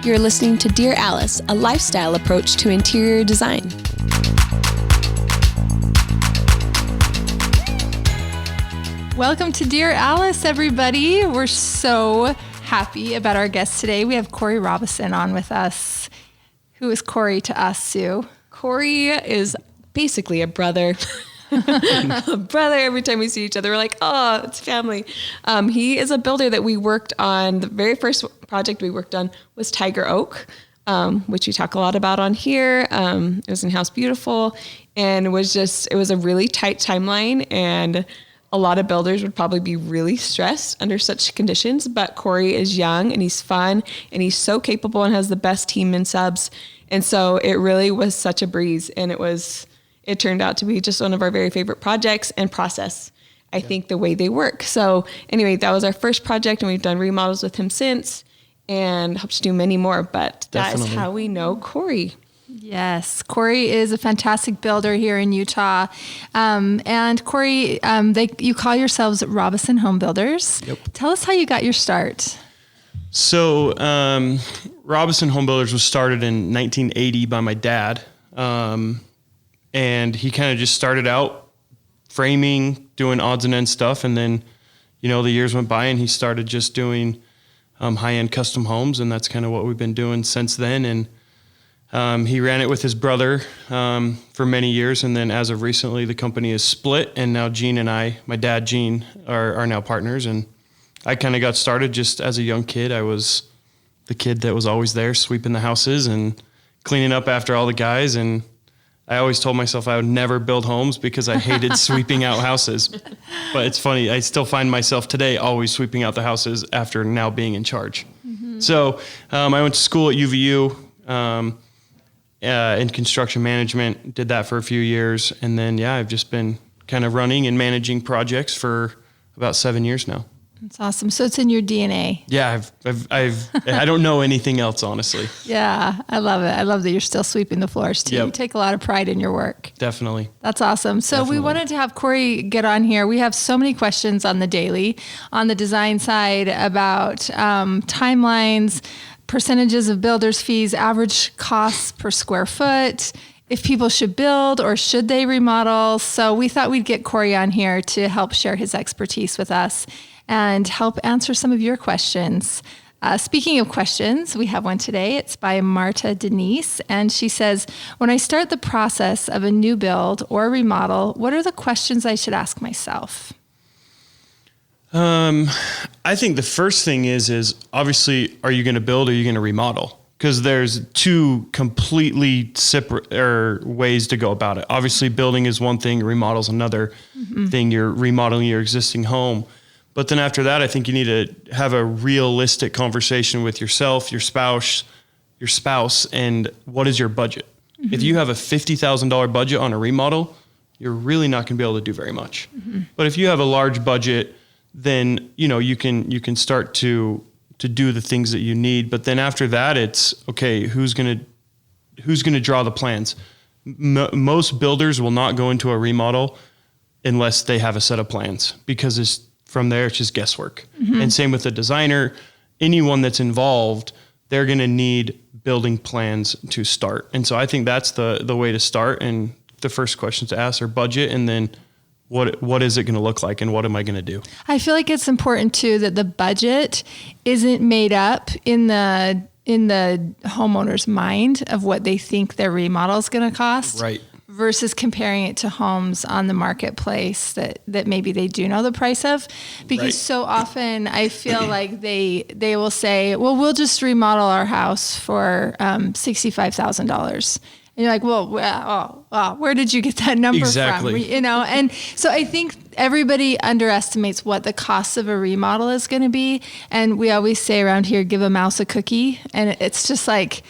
You're listening to Dear Alice, a lifestyle approach to interior design. Welcome to Dear Alice, everybody. We're so happy about our guest today. We have Kory Robison on with us. Who is Kory to us, Sue? Kory is basically a brother. A brother. Every time we see each other, we're like, oh, it's family. He is a builder that we worked on. The very first project we worked on was Tiger Oak, which we talk a lot about on here. It was in House Beautiful, and it was a really tight timeline, and a lot of builders would probably be really stressed under such conditions, but Kory is young and he's fun and he's so capable and has the best team in subs. And so it really was such a breeze, and it turned out to be just one of our very favorite projects and process. I think the way they work. So anyway, that was our first project, and we've done remodels with him since and hope to do many more, but that is how we know Kory. Yes, Kory is a fantastic builder here in Utah. And Kory, you call yourselves Robison Home Builders. Yep. Tell us how you got your start. So Robison Home Builders was started in 1980 by my dad. And he kind of just started out framing, doing odds and ends stuff. And then, the years went by and he started just doing high-end custom homes. And that's kind of what we've been doing since then. And he ran it with his brother for many years. And then as of recently, the company is split. And now Gene and I, my dad, Gene, are now partners. And I kind of got started just as a young kid. I was the kid that was always there sweeping the houses and cleaning up after all the guys. And I always told myself I would never build homes because I hated sweeping out houses. But it's funny, I still find myself today always sweeping out the houses after now being in charge. Mm-hmm. So I went to school at UVU in construction management, did that for a few years. And then, I've just been kind of running and managing projects for about 7 years now. That's awesome. So it's in your DNA. Yeah, I don't know anything else, honestly. Yeah, I love it. I love that you're still sweeping the floors too. Yep. You take a lot of pride in your work. Definitely. That's awesome. So We wanted to have Kory get on here. We have so many questions on the daily, on the design side about timelines, percentages of builders' fees, average costs per square foot, if people should build or should they remodel. So we thought we'd get Kory on here to help share his expertise with us and help answer some of your questions. Speaking of questions, we have one today. It's by Marta Denise, and she says, when I start the process of a new build or remodel, what are the questions I should ask myself? I think the first thing is obviously, are you going to build or are you going to remodel? Because there's two completely separate ways to go about it. Obviously, building is one thing, remodel is another thing. You're remodeling your existing home. But then after that, I think you need to have a realistic conversation with yourself, your spouse, and what is your budget? Mm-hmm. If you have a $50,000 budget on a remodel, you're really not going to be able to do very much. Mm-hmm. But if you have a large budget, then you can start to do the things that you need. But then after that, it's okay. Who's gonna draw the plans? Most builders will not go into a remodel unless they have a set of plans, because from there it's just guesswork. Mm-hmm. And same with the designer. Anyone that's involved, they're gonna need building plans to start. And so I think that's the way to start. And the first question to ask are budget, and then what is it going to look like, and what am I going to do? I feel like it's important too that the budget isn't made up in the homeowner's mind of what they think their remodel is going to cost, right? Versus comparing it to homes on the marketplace that maybe they do know the price of, because so often I feel like they will say, well, we'll just remodel our house for $65,000. And you're like, well, where did you get that number from? And so I think everybody underestimates what the cost of a remodel is going to be. And we always say around here, give a mouse a cookie. And it's just like,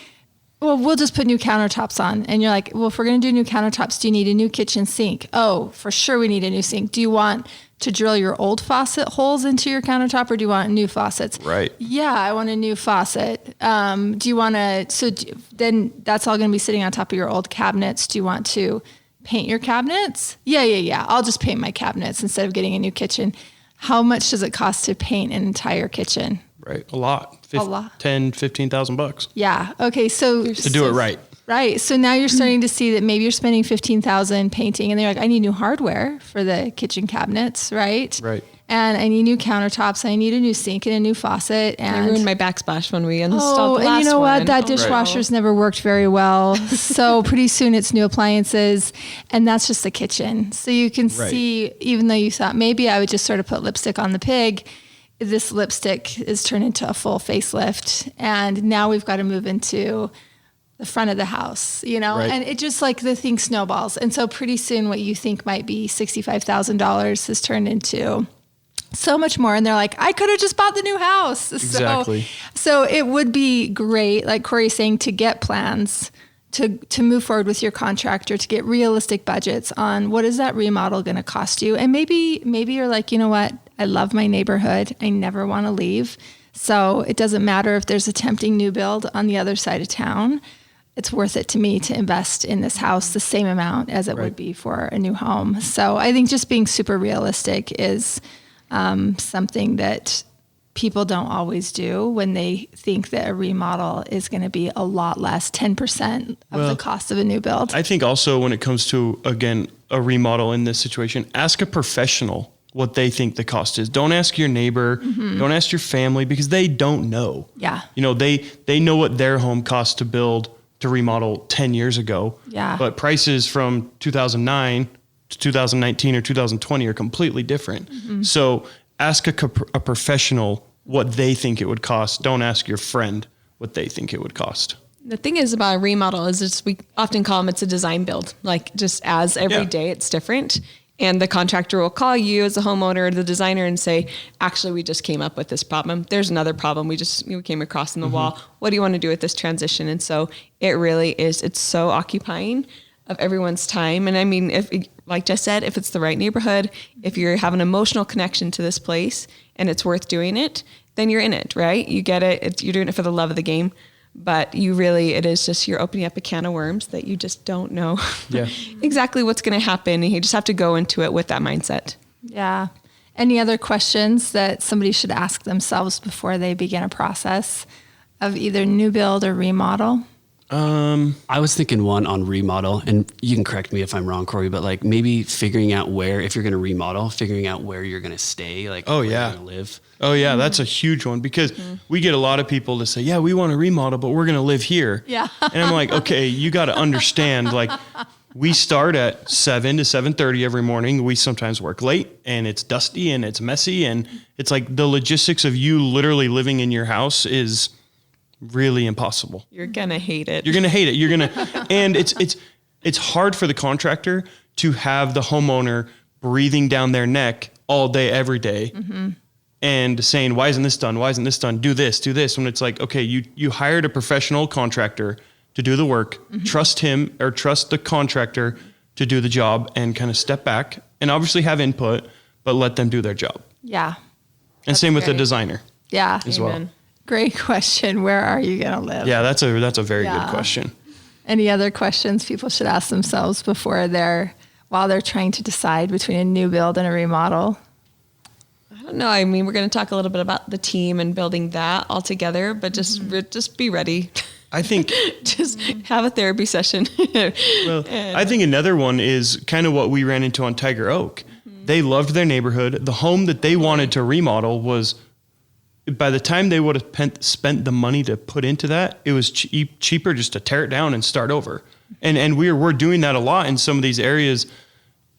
well, we'll just put new countertops on. And you're like, well, if we're going to do new countertops, do you need a new kitchen sink? Oh, for sure we need a new sink. Do you want to drill your old faucet holes into your countertop, or do you want new faucets? Right. Yeah, I want a new faucet. Do you want to, then that's all going to be sitting on top of your old cabinets. Do you want to paint your cabinets? Yeah. I'll just paint my cabinets instead of getting a new kitchen. How much does it cost to paint an entire kitchen? Right. A lot. A lot. 10, 15,000 bucks. Yeah. Okay. So to do it right. Right. So now you're starting to see that maybe you're spending 15,000 painting and they're like, I need new hardware for the kitchen cabinets. Right. Right. And I need new countertops. I need a new sink and a new faucet. And I ruined my backsplash when we installed the last one. And you know what? That dishwasher's never worked very well. So pretty soon it's new appliances, and that's just the kitchen. So you can see, even though you thought maybe I would just sort of put lipstick on the pig, this lipstick is turned into a full facelift. And now we've got to move into the front of the house, you know, and it just like the thing snowballs. And so pretty soon what you think might be $65,000 has turned into so much more. And they're like, I could have just bought the new house. Exactly. So it would be great, like Kory's saying, to get plans, to move forward with your contractor, to get realistic budgets on what is that remodel going to cost you. And maybe you're like, you know what? I love my neighborhood. I never want to leave. So it doesn't matter if there's a tempting new build on the other side of town. It's worth it to me to invest in this house the same amount as it would be for a new home. So I think just being super realistic is something that people don't always do when they think that a remodel is going to be a lot less, 10% of the cost of a new build. I think also when it comes to, again, a remodel in this situation, ask a professional what they think the cost is. Don't ask your neighbor, don't ask your family, because they don't know. Yeah. You know, they know what their home cost to build, to remodel 10 years ago. Yeah. But prices from 2009 to 2019 or 2020 are completely different. So ask a professional what they think it would cost. Don't ask your friend what they think it would cost. The thing is about a remodel is just, we often call them, it's a design build. Like just as every day it's different. And the contractor will call you as a homeowner or the designer and say, actually, we just came up with this problem. There's another problem we came across in the wall. What do you want to do with this transition? And so it really is, it's so occupying of everyone's time. And I mean, if, like Jess said, if it's the right neighborhood, if you have an emotional connection to this place and it's worth doing it, then you're in it, right? You get it. You're doing it for the love of the game. But it is just, you're opening up a can of worms that you just don't know exactly what's going to happen. And you just have to go into it with that mindset. Yeah. Any other questions that somebody should ask themselves before they begin a process of either new build or remodel? I was thinking one on remodel, and you can correct me if I'm wrong, Kory, but like maybe figuring out where, if you're going to remodel, figuring out where you're going to stay, like where you're going to live. Oh yeah, that's a huge one, because we get a lot of people to say, yeah, we want to remodel, but we're going to live here. Yeah. And I'm like, okay, you got to understand, like we start at 7 to 7:30 every morning. We sometimes work late and it's dusty and it's messy. And it's like the logistics of you literally living in your house is really impossible. You're going to hate it. You're going to hate it. And it's hard for the contractor to have the homeowner breathing down their neck all day, every day, and saying, why isn't this done? Why isn't this done? Do this. When it's like, okay, you hired a professional contractor to do the work, trust him or trust the contractor to do the job, and kind of step back and obviously have input, but let them do their job. Yeah. And That's same with the great. designer Yeah. as Amen. well. Great question. Where are you going to live? Yeah, that's a very good question. Any other questions people should ask themselves while they're trying to decide between a new build and a remodel? I don't know. I mean, we're going to talk a little bit about the team and building that all together, but just be ready. I think Just have a therapy session. I think another one is kind of what we ran into on Tiger Oak. They loved their neighborhood. The home that they wanted to remodel was, by the time they would have spent the money to put into that, it was cheaper just to tear it down and start over. And we're doing that a lot in some of these areas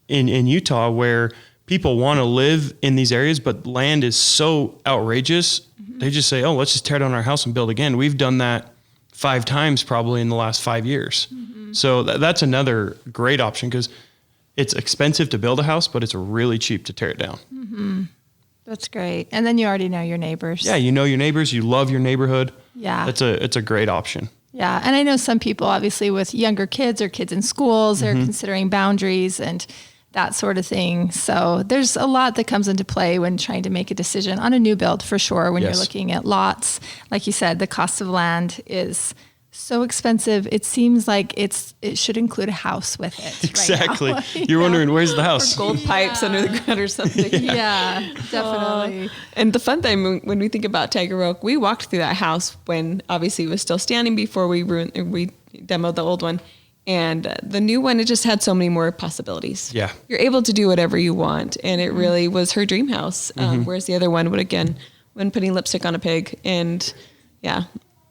in Utah where people want to live in these areas, but land is so outrageous. They just say, oh, let's just tear down our house and build again. We've done that 5 times probably in the last 5 years. So that's another great option, because it's expensive to build a house, but it's really cheap to tear it down. That's great. And then you already know your neighbors. Yeah, you know your neighbors, you love your neighborhood. Yeah. It's a great option. Yeah. And I know some people, obviously, with younger kids or kids in schools, they're considering boundaries and that sort of thing. So there's a lot that comes into play when trying to make a decision on a new build, for sure. When you're looking at lots, like you said, the cost of land is so expensive. It seems like it should include a house with it. Exactly. Right now. You're wondering, where's the house? Gold pipes under the ground or something. Yeah, definitely. And the fun thing when we think about Tiger Oak, we walked through that house when obviously it was still standing before we demoed the old one. And the new one, it just had so many more possibilities. Yeah. You're able to do whatever you want. And it really was her dream house. Whereas the other one would, again, when putting lipstick on a pig. And yeah,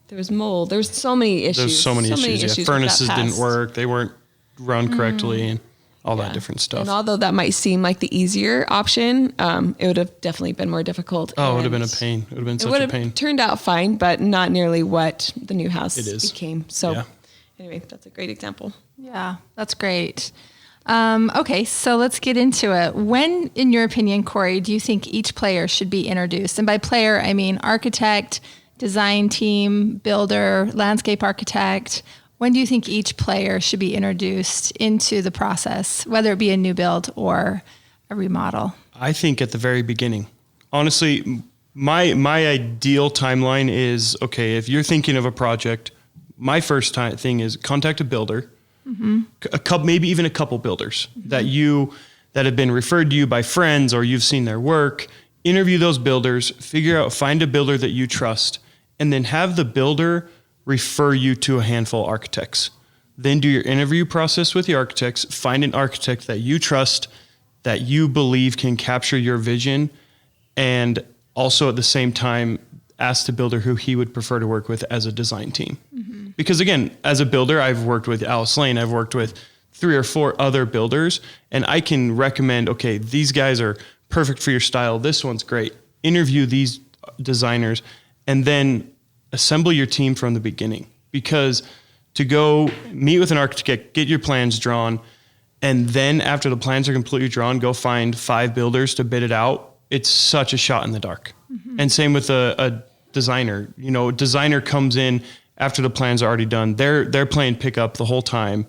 there was mold. There was so many issues. There's so many issues. Yeah. Furnaces didn't work. They weren't run correctly and all that different stuff. And although that might seem like the easier option, it would have definitely been more difficult. Oh, it would have been a pain. It would have been such a pain. It would have turned out fine, but not nearly what the new house became. So yeah. Anyway, that's a great example. Yeah, that's great. Okay, so let's get into it. When, in your opinion, Kory, do you think each player should be introduced? And by player, I mean architect, design team, builder, landscape architect. When do you think each player should be introduced into the process, whether it be a new build or a remodel? I think at the very beginning. Honestly, my ideal timeline is, okay, if you're thinking of a project, my first thing is contact a builder, maybe even a couple builders that have been referred to you by friends or you've seen their work. Interview those builders, find a builder that you trust, and then have the builder refer you to a handful of architects. Then do your interview process with the architects, find an architect that you trust, that you believe can capture your vision, and also at the same time, ask the builder who he would prefer to work with as a design team. Because again, as a builder, I've worked with Alice Lane, I've worked with 3 or 4 other builders, and I can recommend, okay, these guys are perfect for your style. This one's great. Interview these designers and then assemble your team from the beginning. Because to go meet with an architect, get your plans drawn, and then after the plans are completely drawn, go find 5 builders to bid it out. It's such a shot in the dark. And same with a designer. You know, a designer comes in after the plans are already done. They're playing pickup the whole time.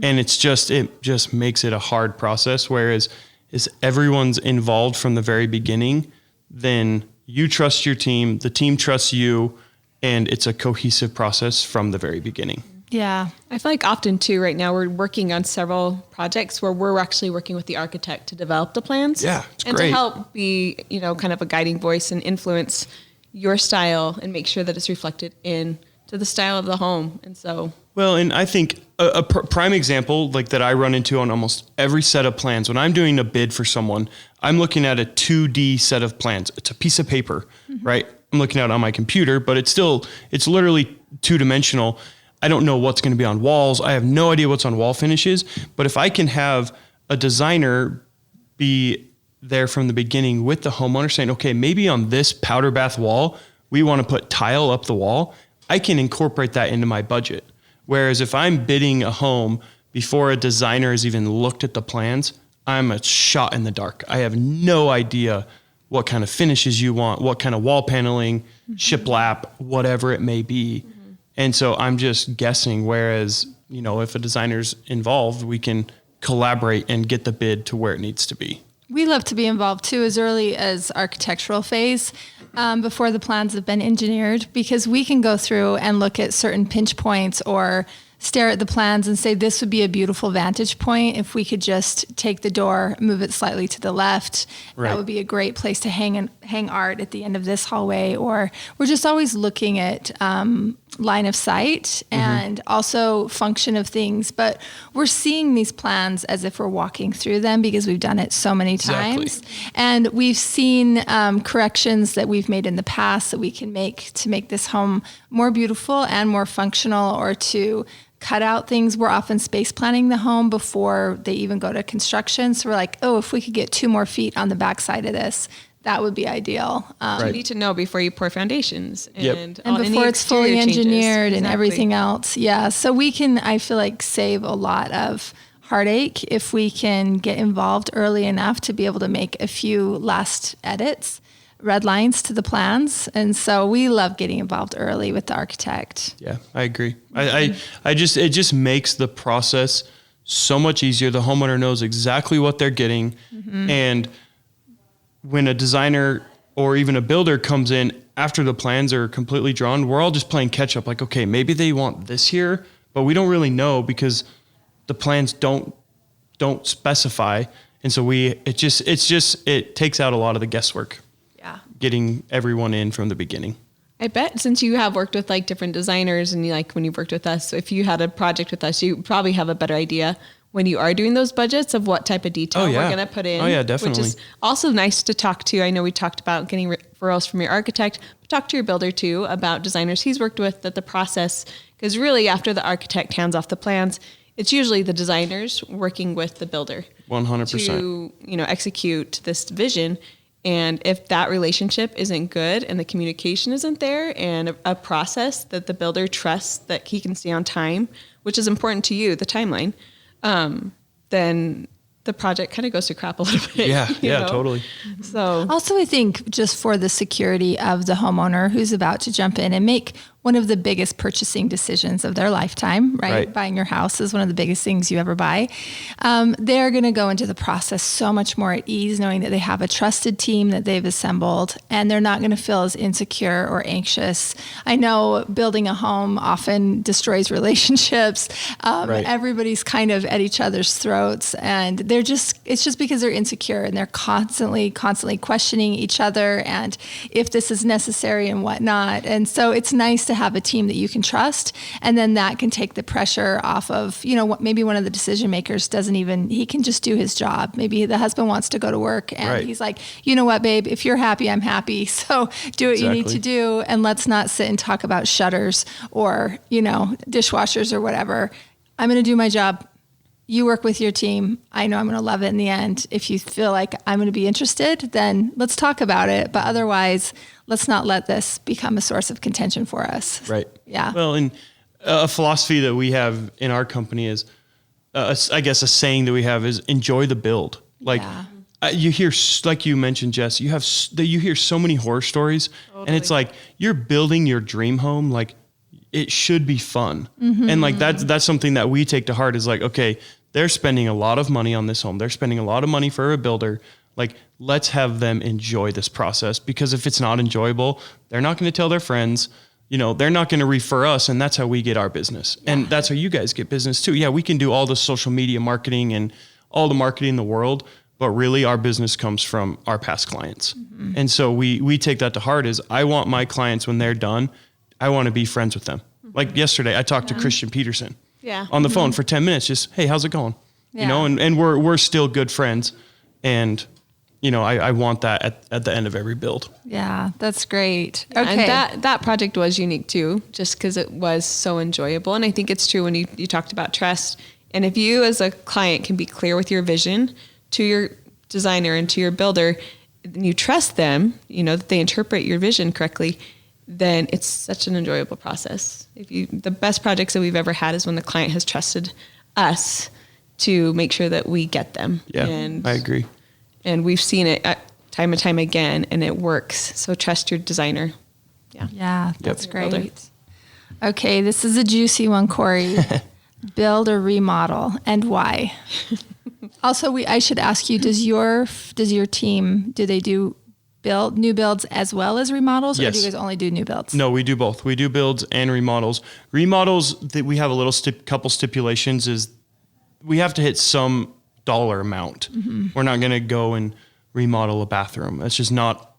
And it just makes it a hard process. Whereas if everyone's involved from the very beginning, then you trust your team, the team trusts you, and it's a cohesive process from the very beginning. Yeah. I feel like often too, right now we're working on several projects where we're actually working with the architect to develop the plans. Yeah, it's and great. to help be, kind of a guiding voice and influence your style and make sure that it's reflected in to the style of the home. And so, well, and I think a prime example like that I run into on almost every set of plans, when I'm doing a bid for someone, I'm looking at a 2D set of plans. It's a piece of paper, right? I'm looking at it on my computer, but it's literally 2-dimensional. I don't know what's going to be on walls. I have no idea what's on wall finishes. But if I can have a designer be there from the beginning with the homeowner saying, okay, maybe on this powder bath wall, we want to put tile up the wall, I can incorporate that into my budget. Whereas if I'm bidding a home before a designer has even looked at the plans, I'm a shot in the dark. I have no idea what kind of finishes you want, what kind of wall paneling, shiplap, whatever it may be. And so I'm just guessing, whereas, if a designer's involved, we can collaborate and get the bid to where it needs to be. We love to be involved too, as early as architectural phase, before the plans have been engineered, because we can go through and look at certain pinch points or stare at the plans and say, this would be a beautiful vantage point if we could just take the door, move it slightly to the left. Right. That would be a great place to hang art at the end of this hallway. Or we're just always looking at line of sight and also function of things. But we're seeing these plans as if we're walking through them because we've done it so many times. Exactly. And we've seen corrections that we've made in the past that we can make to make this home more beautiful and more functional, or to cut out things. We're often space planning the home before they even go to construction. So we're like, if we could get 2 more feet on the backside of this, that would be ideal. You need to know before you pour foundations and before it's fully engineered and Exactly. everything else. Yeah. So we can, I feel like, save a lot of heartache if we can get involved early enough to be able to make a few last edits, red lines to the plans. And so we love getting involved early with the architect. Yeah, I agree. It just makes the process so much easier. The homeowner knows exactly what they're getting. And when a designer or even a builder comes in after the plans are completely drawn, we're all just playing catch up. Like, okay, maybe they want this here, but we don't really know because the plans don't specify. And so it takes out a lot of the guesswork. Yeah. Getting everyone in from the beginning. I bet since you have worked with like different designers and when you've worked with us, if you had a project with us, you probably have a better idea when you are doing those budgets of what type of detail we're going to put in. Oh yeah, definitely. Which is also nice to talk to. I know we talked about getting referrals from your architect, but talk to your builder too about designers he's worked with, that the process, because really after the architect hands off the plans, it's usually the designers working with the builder 100% to, execute this vision. And if that relationship isn't good and the communication isn't there and a process that the builder trusts that he can stay on time, which is important to you, the timeline, then the project kind of goes to crap a little bit. Yeah, totally. So also, I think just for the security of the homeowner who's about to jump in and make one of the biggest purchasing decisions of their lifetime, right? Buying your house is one of the biggest things you ever buy. They're going to go into the process so much more at ease, knowing that they have a trusted team that they've assembled, and they're not going to feel as insecure or anxious. I know building a home often destroys relationships. Everybody's kind of at each other's throats, and it's just because they're insecure and they're constantly questioning each other and if this is necessary and whatnot. And so it's nice to have a team that you can trust, and then that can take the pressure off of, maybe one of the decision makers he can just do his job. Maybe the husband wants to go to work and he's like, you know what, babe, if you're happy, I'm happy. So do what you need to do. And let's not sit and talk about shutters or, dishwashers or whatever. I'm going to do my job. You work with your team. I know I'm going to love it in the end. If you feel like I'm going to be interested, then let's talk about it. But otherwise, let's not let this become a source of contention for us. Right. Yeah. Well, and a philosophy that we have in our company is, I guess a saying that we have is enjoy the build. Like you hear, like you mentioned, Jess, you hear so many horror stories, and it's like you're building your dream home. Like it should be fun. Mm-hmm. And like that's something that we take to heart is like, okay, they're spending a lot of money on this home. They're spending a lot of money for a builder. Like, let's have them enjoy this process, because if it's not enjoyable, they're not going to tell their friends, they're not going to refer us. And that's how we get our business. Yeah. And that's how you guys get business too. Yeah. We can do all the social media marketing and all the marketing in the world, but really our business comes from our past clients. Mm-hmm. And so we take that to heart is I want my clients, when they're done, I want to be friends with them. Mm-hmm. Like yesterday, I talked to Christian Peterson on the phone for 10 minutes. Just, hey, how's it going? Yeah. And we're still good friends. And, I want that at the end of every build. Yeah, that's great. Okay. And that project was unique too, just because it was so enjoyable. And I think it's true when you talked about trust. And if you as a client can be clear with your vision to your designer and to your builder, and you trust them, that they interpret your vision correctly, then it's such an enjoyable process. The best projects that we've ever had is when the client has trusted us to make sure that we get them. Yeah, I agree. And we've seen it time and time again, and it works. So trust your designer. Yeah, that's great. Okay, this is a juicy one, Kory. Build or remodel, and why? Also, I should ask you: does your team, do they do new builds as well as remodels, or do you guys only do new builds? No, we do both. We do builds and remodels. Remodels, that we have a little couple stipulations is we have to hit some dollar amount. Mm-hmm. We're not going to go and remodel a bathroom. That's just not.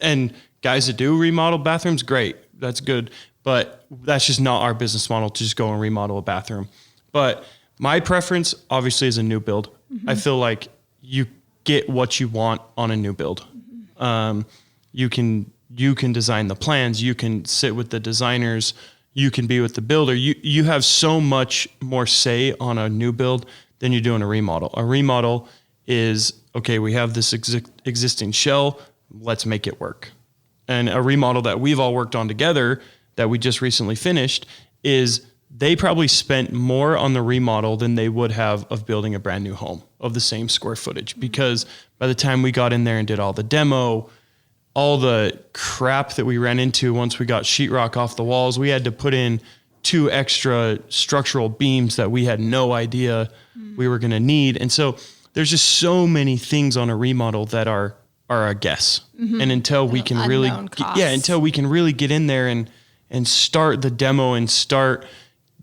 And guys that do remodel bathrooms, great, that's good. But that's just not our business model to just go and remodel a bathroom. But my preference, obviously, is a new build. Mm-hmm. I feel like you get what you want on a new build. Mm-hmm. You can design the plans. You can sit with the designers. You can be with the builder. You have so much more say on a new build than you do in a remodel. A remodel is, okay, we have this existing shell. Let's make it work. And a remodel that we've all worked on together that we just recently finished is they probably spent more on the remodel than they would have of building a brand new home of the same square footage. Because by the time we got in there and did all the demo, all the crap that we ran into once we got sheetrock off the walls, we had to put in 2 extra structural beams that we had no idea we were going to need. And so there's just so many things on a remodel that are are a guess. And until we can really, until we can really get in there and start the demo and start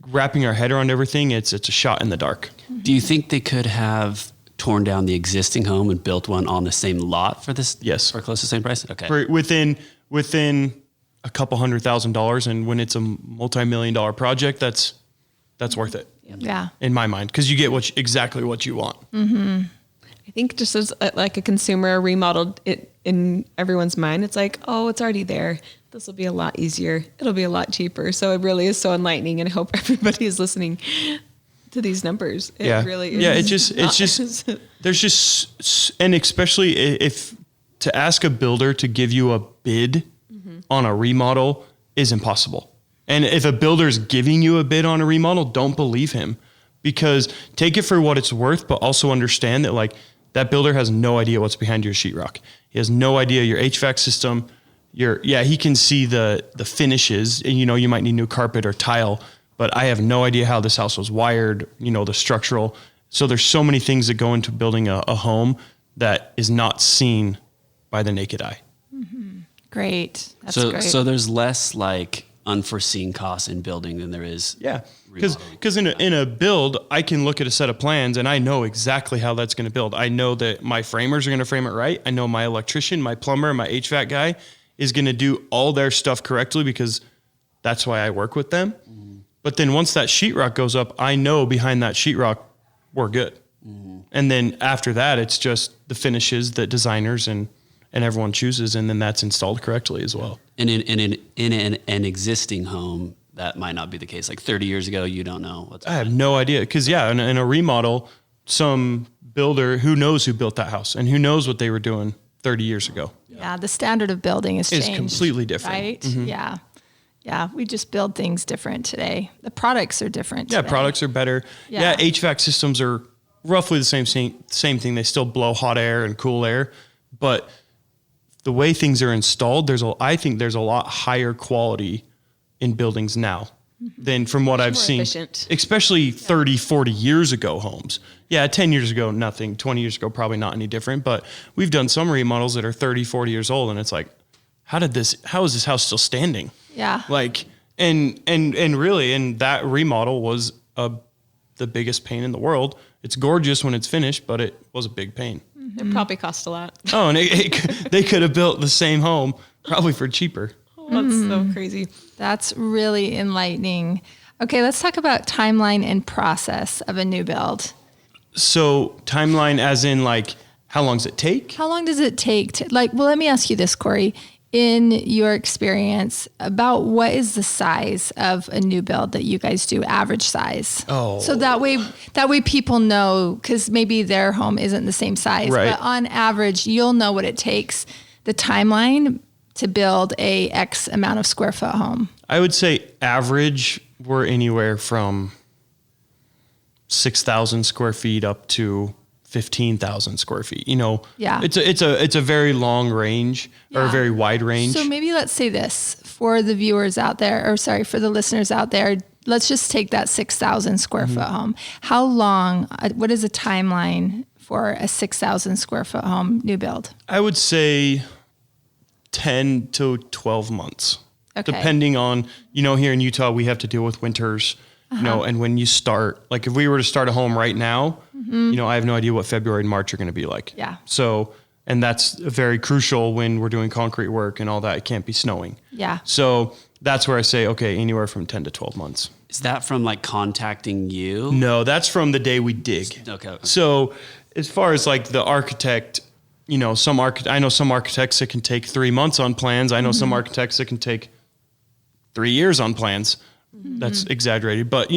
wrapping our head around everything, it's a shot in the dark. Do you think they could have torn down the existing home and built one on the same lot for this? Yes. For close to the same price? Okay. For within a couple $100,000, and when it's a multi-million-dollar project, that's worth it. Yeah. In my mind, because you get exactly what you want. I think just as like a consumer remodeled it in everyone's mind, it's like, oh, it's already there. This will be a lot easier. It'll be a lot cheaper. So it really is so enlightening, and I hope everybody is listening to these numbers. It really is. Yeah, it's just there's just, and especially if to ask a builder to give you a bid on a remodel is impossible. And if a builder's giving you a bid on a remodel, don't believe him, because take it for what it's worth, but also understand that like that builder has no idea what's behind your sheetrock. He has no idea your HVAC system. He can see the finishes, and you might need new carpet or tile, but I have no idea how this house was wired, the structural. So there's so many things that go into building a home that is not seen by the naked eye. Great. That's great. So there's less like unforeseen costs in building than there is. Yeah. Because in a build, I can look at a set of plans and I know exactly how that's going to build. I know that my framers are going to frame it right. I know my electrician, my plumber, my HVAC guy is going to do all their stuff correctly, because that's why I work with them. But then once that sheetrock goes up, I know behind that sheetrock, we're good. And then after that, it's just the finishes that designers and everyone chooses, and then that's installed correctly as well. And in an existing home, that might not be the case. Like 30 years ago, you don't know what's. I have no idea, because in a remodel, some builder who knows who built that house and who knows what they were doing 30 years ago. Yeah, the standard of building has changed. It's completely different. Right? Yeah. Yeah, we just build things different today. The products are different today. Products are better. Yeah. HVAC systems are roughly the same thing. They still blow hot air and cool air, but the way things are installed, I think there's a lot higher quality in buildings now than from what I've seen, efficient. Especially 30, 40 years ago homes. 10 years ago, nothing. 20 years ago, probably not any different, but we've done some remodels that are 30, 40 years old, and it's like, how is this house still standing? Yeah. Like, and really, and that remodel was the biggest pain in the world. It's gorgeous when it's finished, but it was a big pain. It probably cost a lot. Oh, and they could have built the same home probably for cheaper. Oh, that's so crazy. That's really enlightening. Okay, let's talk about timeline and process of a new build. So timeline as in like, how long does it take? How long does it take to, let me ask you this, Kory. In your experience, about what is the size of a new build that you guys do, average size? Oh. So that way people know, because maybe their home isn't the same size, right. But on average, you'll know what it takes, the timeline to build a X amount of square foot home. I would say average, we're anywhere from 6,000 square feet up to 15,000 square feet. Yeah. It's a very long range or a very wide range. So maybe let's say this for the viewers out there, for the listeners out there. Let's just take that 6,000 square foot home. How long? What is a timeline for a 6,000 square foot home new build? I would say 10 to 12 months, depending on here in Utah we have to deal with winters. And when you start, like if we were to start a home right now, I have no idea what February and March are going to be like. Yeah. So, and that's very crucial when we're doing concrete work and all that. It can't be snowing. Yeah. So that's where I say, okay, anywhere from 10 to 12 months. Is that from like contacting you? No, that's from the day we dig. Okay. So as far as like the architect, I know some architects that can take 3 months on plans. I know some architects that can take 3 years on plans. That's exaggerated, but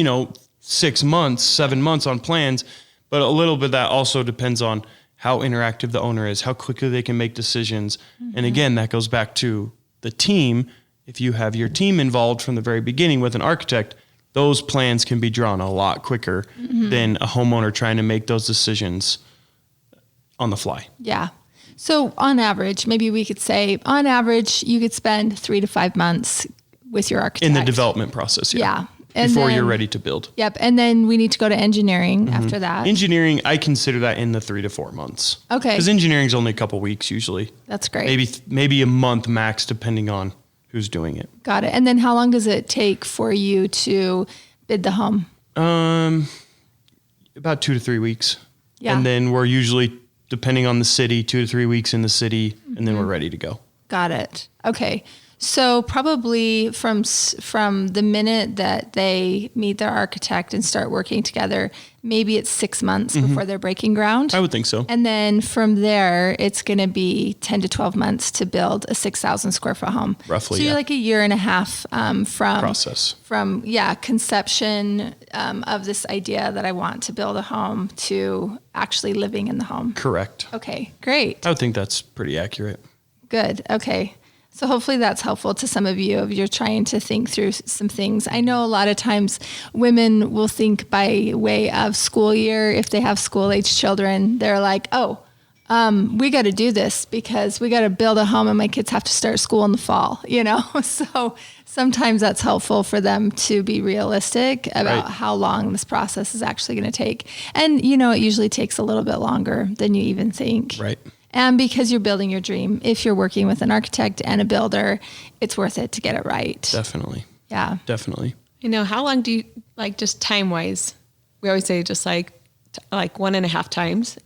6 months, 7 months on plans. But a little bit of that also depends on how interactive the owner is, how quickly they can make decisions. And again, that goes back to the team. If you have your team involved from the very beginning with an architect, those plans can be drawn a lot quicker than a homeowner trying to make those decisions on the fly. Yeah. So on average, maybe we could say you could spend 3 to 5 months with your architect. In the development process. Yeah. before you're ready to build. Yep. And then we need to go to engineering after that. Engineering, I consider that in the 3 to 4 months. Okay. Because engineering is only a couple weeks usually. That's great. Maybe a month max, depending on who's doing it. Got it. And then how long does it take for you to bid the home? About 2 to 3 weeks. Yeah. And then we're usually, depending on the city, 2 to 3 weeks in the city, and then we're ready to go. Got it. Okay. So probably from the minute that they meet their architect and start working together, maybe it's 6 months before they're breaking ground. I would think so. And then from there, it's going to be 10 to 12 months to build a 6,000 square foot home. Roughly, So you're yeah. like a year and a half Process. from conception of this idea that I want to build a home to actually living in the home. Correct. Okay, great. I would think that's pretty accurate. Good. Okay. So hopefully that's helpful to some of you if you're trying to think through some things. I know a lot of times women will think by way of school year. If they have school age children, they're like, we got to do this because we got to build a home and my kids have to start school in the fall, So sometimes that's helpful for them to be realistic about how long this process is actually going to take. And, it usually takes a little bit longer than you even think. Right. And because you're building your dream, if you're working with an architect and a builder, it's worth it to get it right. Definitely. Yeah. Definitely. How long do you, just time-wise, we always say just like 1.5 times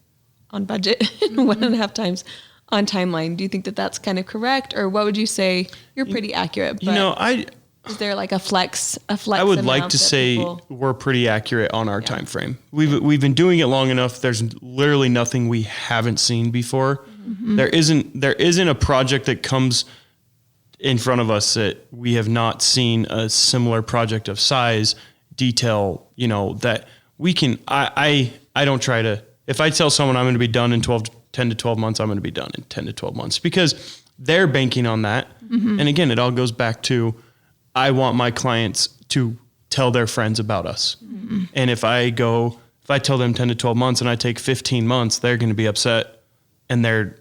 on budget and 1.5 times on timeline. Do you think that that's kind of correct? Or what would you say? You're pretty accurate, but is there like a flex I would like amount to that say we're pretty accurate on our time frame. We've been doing it long enough. There's literally nothing we haven't seen before. There isn't a project that comes in front of us that we have not seen a similar project of size, detail, that we can. I don't try to. If I tell someone I'm going to be done in 10 to 12 months, I'm going to be done in 10 to 12 months because they're banking on that. And again, it all goes back to I want my clients to tell their friends about us. And if I tell them 10 to 12 months and I take 15 months, they're going to be upset and they're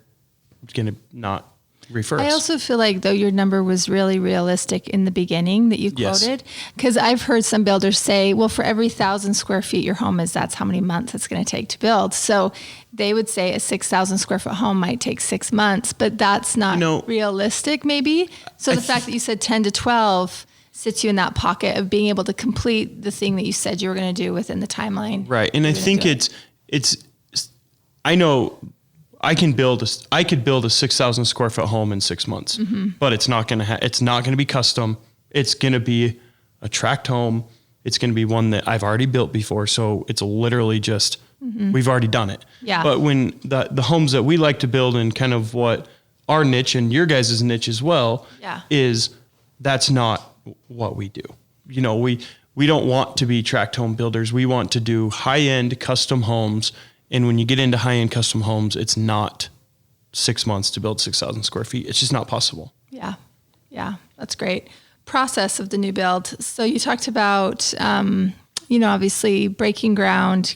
going to not refer us. I also feel like though your number was really realistic in the beginning that you quoted, because I've heard some builders say, well, for every 1,000 square feet your home is, that's how many months it's going to take to build. So they would say a 6,000 square foot home might take 6 months, but that's not realistic maybe. So the fact that you said 10 to 12 sits you in that pocket of being able to complete the thing that you said you were going to do within the timeline. Right. And I think I know I could build a 6,000 square foot home in 6 months, but it's not going to be custom. It's going to be a tract home. It's going to be one that I've already built before. So it's literally just, we've already done it. Yeah. But when the homes that we like to build and kind of what our niche and your guys' niche as well is, that's not what we do. We don't want to be tract home builders. We want to do high-end custom homes. And when you get into high-end custom homes, it's not 6 months to build 6,000 square feet. It's just not possible. Yeah. Yeah. That's great. Process of the new build. So you talked about, obviously breaking ground,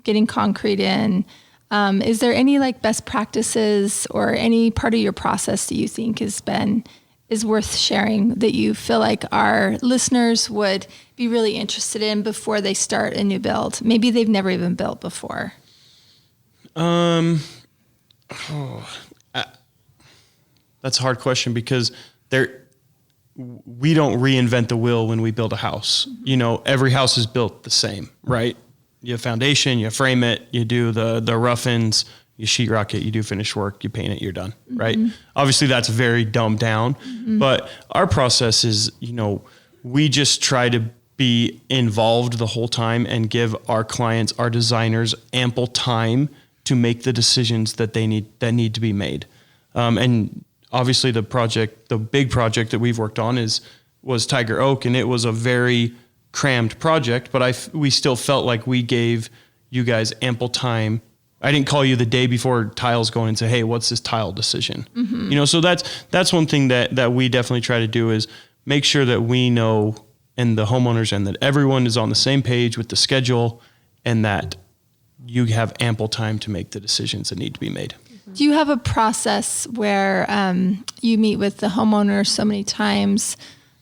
getting concrete in. Is there any best practices or any part of your process that you think is worth sharing that you feel like our listeners would be really interested in before they start a new build? Maybe they've never even built before. That's a hard question because we don't reinvent the wheel when we build a house. Every house is built the same, right? You have foundation, you frame it, you do the rough-ins, you sheetrock it, you do finished work, you paint it, you're done, right? Obviously that's very dumbed down, but our process is, we just try to be involved the whole time and give our clients, our designers ample time to make the decisions that need to be made. And obviously the big project that we've worked on was Tiger Oak, and it was a very crammed project, but we still felt like we gave you guys ample time. I didn't call you the day before tiles going and say, hey, what's this tile decision? So that's one thing that we definitely try to do is make sure that we know, and the homeowners, and that everyone is on the same page with the schedule, and that you have ample time to make the decisions that need to be made. Do you have a process where you meet with the homeowner so many times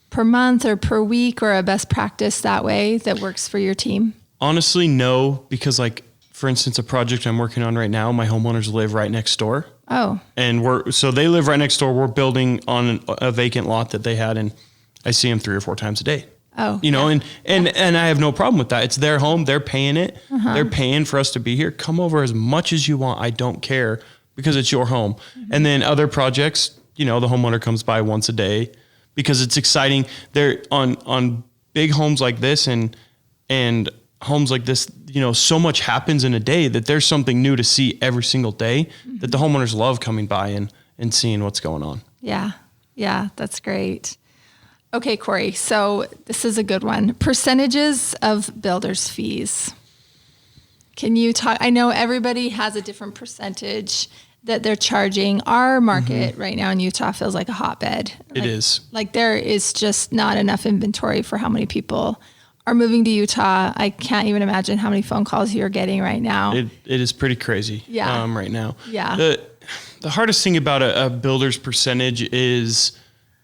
per month or per week, or a best practice that way that works for your team? Honestly, no, because like, for instance, a project I'm working on right now, my homeowners live right next door. Oh. And so they live right next door. We're building on a vacant lot that they had, and I see them 3 or 4 times a day. Oh. You know, and I have no problem with that. It's their home. They're paying it. They're paying for us to be here. Come over as much as you want. I don't care, because it's your home. And then other projects, you know, the homeowner comes by once a day because it's exciting. They're on big homes like this and homes like this, you know, so much happens in a day that there's something new to see every single day that the homeowners love coming by and seeing what's going on. Yeah. Yeah. That's great. Okay, Kory. So this is a good one. Percentages of builders' fees. Can you talk? I know everybody has a different percentage that they're charging. Our market right now in Utah feels like a hotbed. It is. Like there is just not enough inventory for how many people are moving to Utah. I can't even imagine how many phone calls you're getting right now. It is pretty crazy. Right now. Yeah. The hardest thing about a builder's percentage is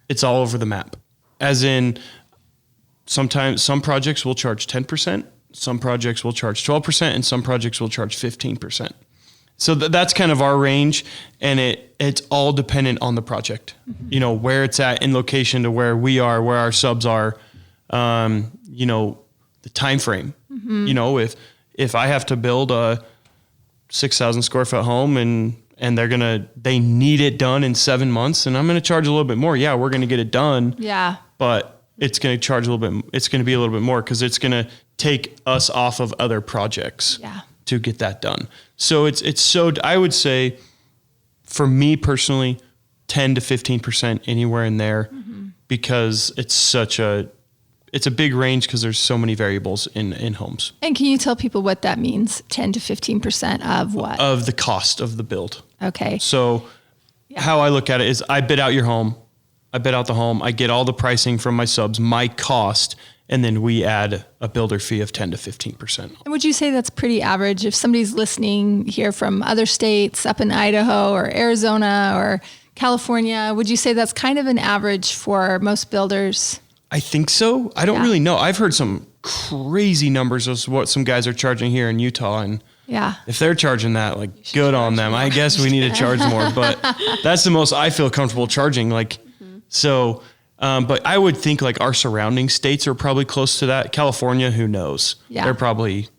it's all over the map. As in, sometimes some projects will charge 10%, some projects will charge 12%, and some projects will charge 15%. So that's kind of our range, and it's all dependent on the project. You know, where it's at in location to where we are, where our subs are, you know, the time frame. You know, if I have to build a 6,000 square foot home and they need it done in 7 months, and I'm going to charge a little bit more. Yeah, we're going to get it done. Yeah. But it's going to charge a little bit. It's going to be a little bit more because it's going to take us off of other projects to get that done. So I would say for me personally, 10 to 15% anywhere in there, because it's a big range because there's so many variables in homes. And can you tell people what that means? 10 to 15% of what? Of the cost of the build. Okay. So how I look at it is I bid out your home. I bid out the home. I get all the pricing from my subs, my cost, and then we add a builder fee of 10 to 15%. And would you say that's pretty average? If somebody's listening here from other states, up in Idaho or Arizona or California, would you say that's kind of an average for most builders? I think so. I don't really know. I've heard some crazy numbers of what some guys are charging here in Utah, and if they're charging that, like, good on them. I guess we need to charge more, but that's the most I feel comfortable charging. Like, so, but I would think like our surrounding states are probably close to that. California, who knows? Yeah. They're probably,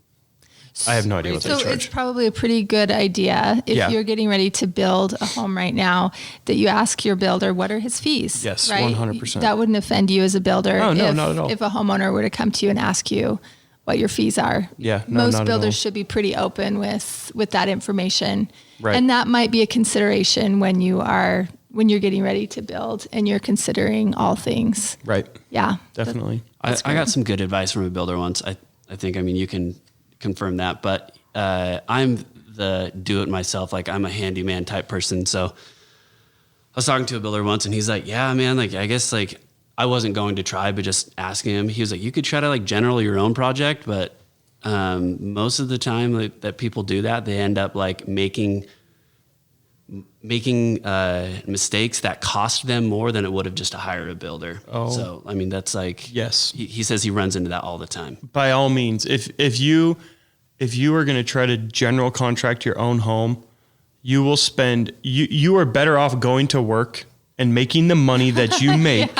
I have no idea what they charge. So it's probably a pretty good idea if you're getting ready to build a home right now that you ask your builder, what are his fees? Yes, right? 100%. That wouldn't offend you as a builder. Oh, no, not at all. If a homeowner were to come to you and ask you what your fees are. Yeah, no, most builders should be pretty open with that information. Right. And that might be a consideration when you're getting ready to build and you're considering all things. Right. Yeah. Definitely. I got some good advice from a builder once. I think, I mean, you can confirm that, but I'm the do it myself. Like, I'm a handyman type person. So I was talking to a builder once and he's like, yeah, man, like, I guess like I wasn't going to try, but just asking him, he was like, you could try to like general your own project, but most of the time that people do that, they end up like making mistakes that cost them more than it would have just to hire a builder. Oh. So, I mean, that's like, yes, he says he runs into that all the time. By all means, if you are going to try to general contract your own home, you will spend, you are better off going to work and making the money that you make.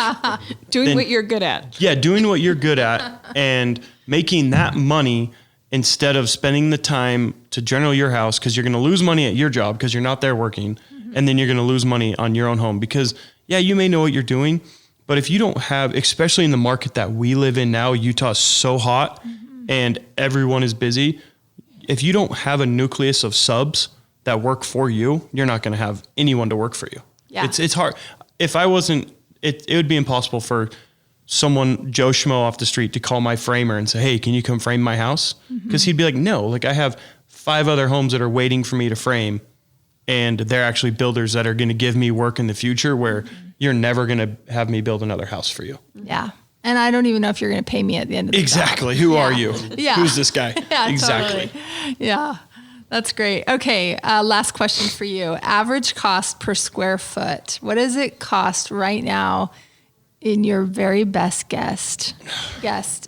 Doing what you're good at. Yeah, doing what you're good at and making that money instead of spending the time to general your house, because you're going to lose money at your job because you're not there working. And then you're going to lose money on your own home because, yeah, you may know what you're doing, but if you don't have, especially in the market that we live in now, Utah is so hot and everyone is busy. If you don't have a nucleus of subs that work for you, you're not going to have anyone to work for you. Yeah. It's hard. If I wasn't, it would be impossible for someone, Joe Schmo off the street, to call my framer and say, hey, can you come frame my house? Because he'd be like, no, like I have 5 other homes that are waiting for me to frame. And they're actually builders that are going to give me work in the future where you're never going to have me build another house for you. Yeah. And I don't even know if you're going to pay me at the end of the Exactly. job. Who are you? Yeah. Who's this guy? Yeah, exactly. Totally. Yeah. That's great. Okay. Last question for you. Average cost per square foot. What does it cost right now in your very best guess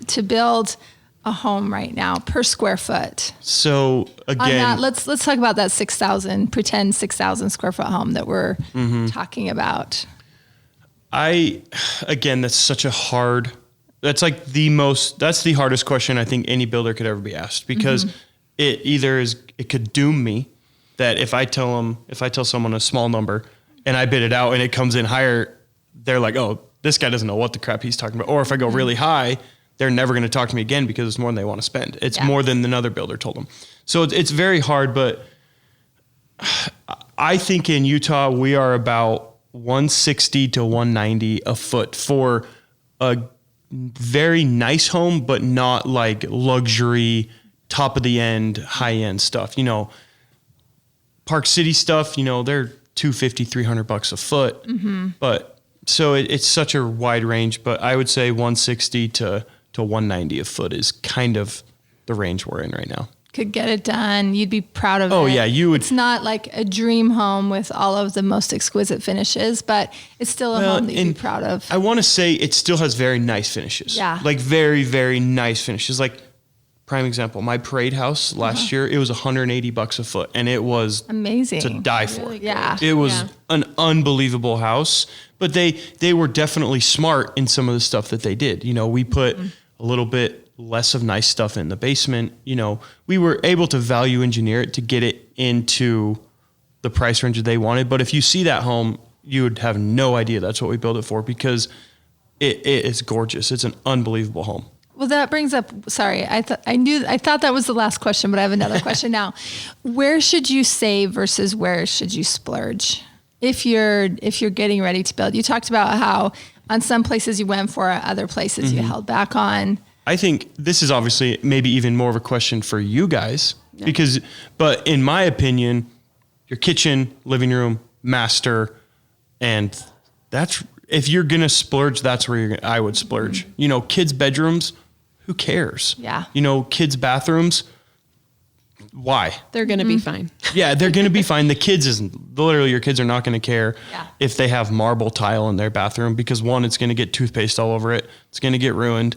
to build a home right now per square foot? So On again, that, let's talk about that 6,000 square foot home that we're talking about. that's the hardest question I think any builder could ever be asked, because it could doom me that if I tell someone a small number and I bid it out and it comes in higher, they're like, oh, this guy doesn't know what the crap he's talking about. Or if I go really high, they're never going to talk to me again because it's more than they want to spend. It's more than another builder told them. So it's very hard, but I think in Utah, we are about 160 to 190 a foot for a very nice home, but not like luxury, top of the end, high end stuff. You know, Park City stuff, you know, they're $250, $300 a foot. But so it's such a wide range, but I would say 160 to 190 a foot is kind of the range we're in right now. Could get it done. You'd be proud of it. Oh yeah, you would. It's not like a dream home with all of the most exquisite finishes, but it's still a home that you'd be proud of. I want to say it still has very nice finishes. Yeah. Like very, very nice finishes. Like prime example, my parade house last year, it was $180 a foot, and it was amazing to die for. Really Yeah. It was an unbelievable house, but they were definitely smart in some of the stuff that they did. You know, we put a little bit less of nice stuff in the basement. You know, we were able to value engineer it to get it into the price range that they wanted. But if you see that home, you would have no idea that's what we built it for, because it is gorgeous. It's an unbelievable home. Well, that brings up, sorry, I thought that was the last question, but I have another question now. Where should you save versus where should you splurge? If you're getting ready to build, you talked about how on some places you went for, other places you held back on. I think this is obviously maybe even more of a question for you guys, but in my opinion, your kitchen, living room, master, and if you're going to splurge, that's where I would splurge. You know, kids' bedrooms, who cares? Yeah. You know, kids' bathrooms, why? They're going to be fine. Yeah, they're going to be fine. Your kids are not going to care if they have marble tile in their bathroom, because one, it's going to get toothpaste all over it. It's going to get ruined.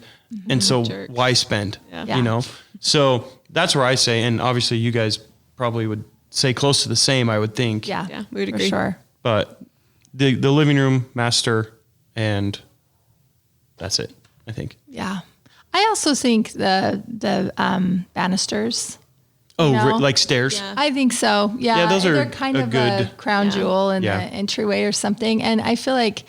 And so why spend, you know? So that's where I say, and obviously you guys probably would say close to the same, I would think. Yeah, we would agree. For sure. But the living room, master, and that's it, I think. Yeah. I also think the banisters. Oh, know? like stairs? Yeah. I think so. Yeah. Yeah, those are they're kind a of good a crown jewel in Yeah. the entryway or something. And I feel like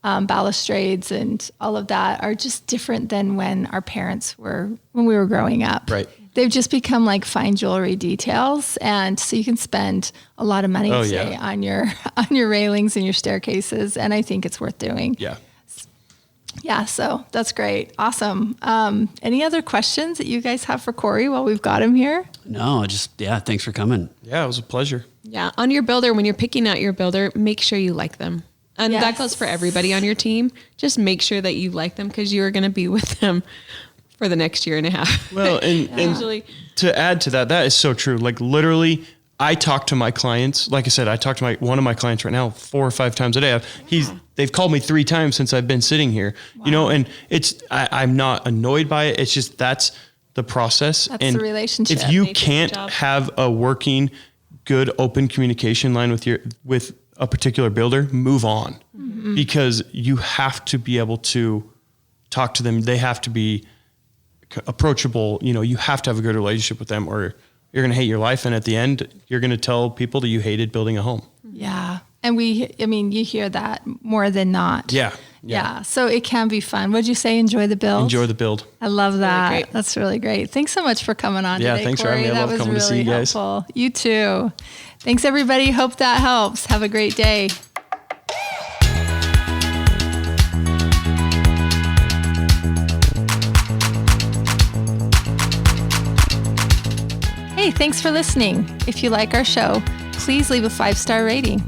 balustrades and all of that are just different than when we were growing up. Right. They've just become like fine jewelry details. And so you can spend a lot of money on your railings and your staircases. And I think it's worth doing. Yeah. Yeah, so that's great. Awesome. Any other questions that you guys have for Kory while we've got him here? No, thanks for coming. Yeah, it was a pleasure. Yeah, on your builder, when you're picking out your builder, make sure you like them. And that goes for everybody on your team. Just make sure that you like them, because you are going to be with them for the next year and a half. Well, and Usually, to add to that, that is so true. Like literally, I talk to my clients. Like I said, I talk to one of my clients right now 4 or 5 times a day. They've called me 3 times since I've been sitting here. Wow. You know, and I'm not annoyed by it. It's just that's the process. That's the relationship. If you can't have a working, good, open communication line with a particular builder, move on, because you have to be able to talk to them. They have to be approachable. You know, you have to have a good relationship with them, or you're going to hate your life. And at the end, you're going to tell people that you hated building a home. Yeah. And you hear that more than not. Yeah. So it can be fun. What'd you say? Enjoy the build? Enjoy the build. I love that. Really great. That's really great. Thanks so much for coming on today, thanks Kory. for having me. I love coming to see you guys. Helpful. You too. Thanks, everybody. Hope that helps. Have a great day. Hey, thanks for listening. If you like our show, please leave a 5-star rating.